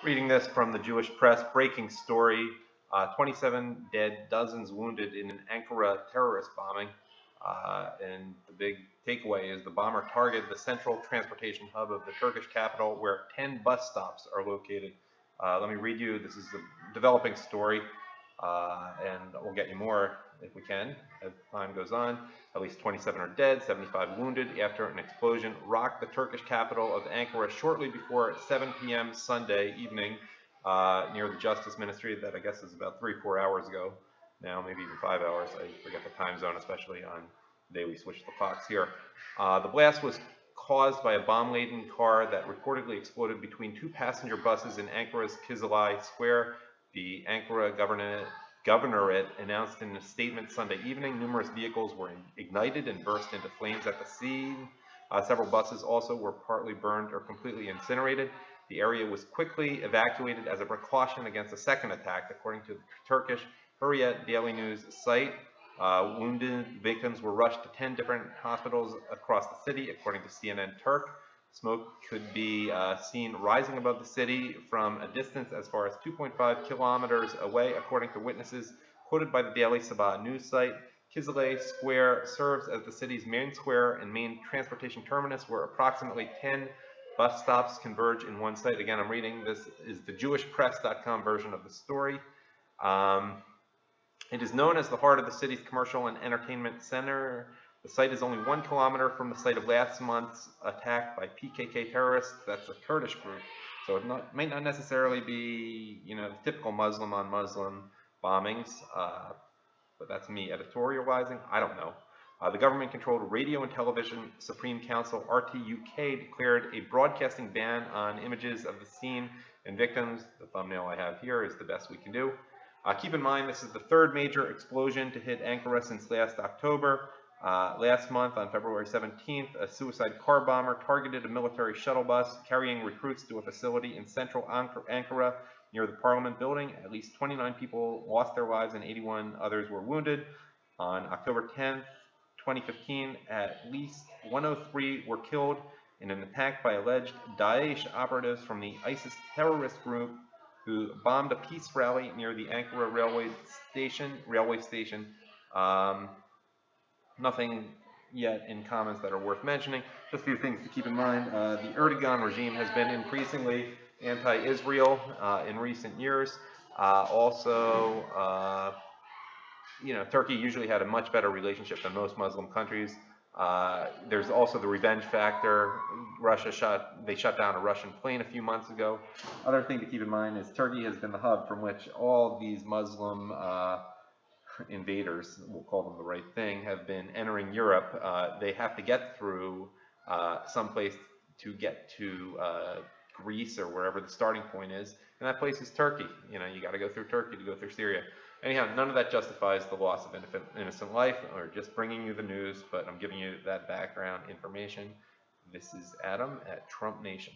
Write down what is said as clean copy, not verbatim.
Reading this from the Jewish press, breaking story, 27 dead, dozens wounded in an Ankara terrorist bombing. And the big takeaway is the bomber targeted the central transportation hub of the Turkish capital where 10 bus stops are located. Let me read you, this is a developing story, and we'll get you more if we can as time goes on. At least 27 are dead, 75 wounded after an explosion rocked the Turkish capital of Ankara shortly before 7 p.m. Sunday evening near the Justice Ministry. That I guess is about 3-4 hours ago now, maybe even 5 hours. I forget the time zone, especially on the day we switched the clocks here. The blast was caused by a bomb-laden car that reportedly exploded between two passenger buses in Ankara's Kizilay Square. The Ankara governorate announced in a statement Sunday evening numerous vehicles were ignited and burst into flames at the scene. Several buses also were partly burned or completely incinerated. The area was quickly evacuated as a precaution against a second attack, according to the Turkish Hurriyet Daily News site. Wounded victims were rushed to 10 different hospitals across the city, according to CNN Turk. Smoke could be seen rising above the city from a distance as far as 2.5 kilometers away, according to witnesses quoted by the Daily Sabah news site. Kizilay Square serves as the city's main square and main transportation terminus, where approximately 10 bus stops converge in one site. Again, I'm reading this is the JewishPress.com version of the story. It is known as the heart of the city's commercial and entertainment center. The site is only 1 kilometer from the site of last month's attack by PKK terrorists. That's a Kurdish group. So it might not necessarily be, typical Muslim on Muslim bombings, but that's me editorializing. I don't know. The government-controlled Radio and Television Supreme Council, RTUK, declared a broadcasting ban on images of the scene and victims. The thumbnail I have here is the best we can do. Keep in mind, this is the third major explosion to hit Ankara since last October. Last month, on February 17th, a suicide car bomber targeted a military shuttle bus carrying recruits to a facility in central Ankara near the parliament building. At least 29 people lost their lives and 81 others were wounded. On October 10th, 2015, at least 103 were killed in an attack by alleged Daesh operatives from the ISIS terrorist group who bombed a peace rally near the Ankara railway station. Nothing yet in comments that are worth mentioning. Just a few things to keep in mind. The Erdogan regime has been increasingly anti-Israel in recent years. Turkey usually had a much better relationship than most Muslim countries. There's also the revenge factor. They shut down a Russian plane a few months ago. Other thing to keep in mind is Turkey has been the hub from which all these Muslim invaders, we'll call them the right thing, have been entering Europe. They have to get through someplace to get to Greece or wherever the starting point is, and that place is Turkey. You got to go through Turkey to go through Syria. Anyhow, none of that justifies the loss of innocent life or just bringing you the news, but I'm giving you that background information. This is Adam at Trump Nation.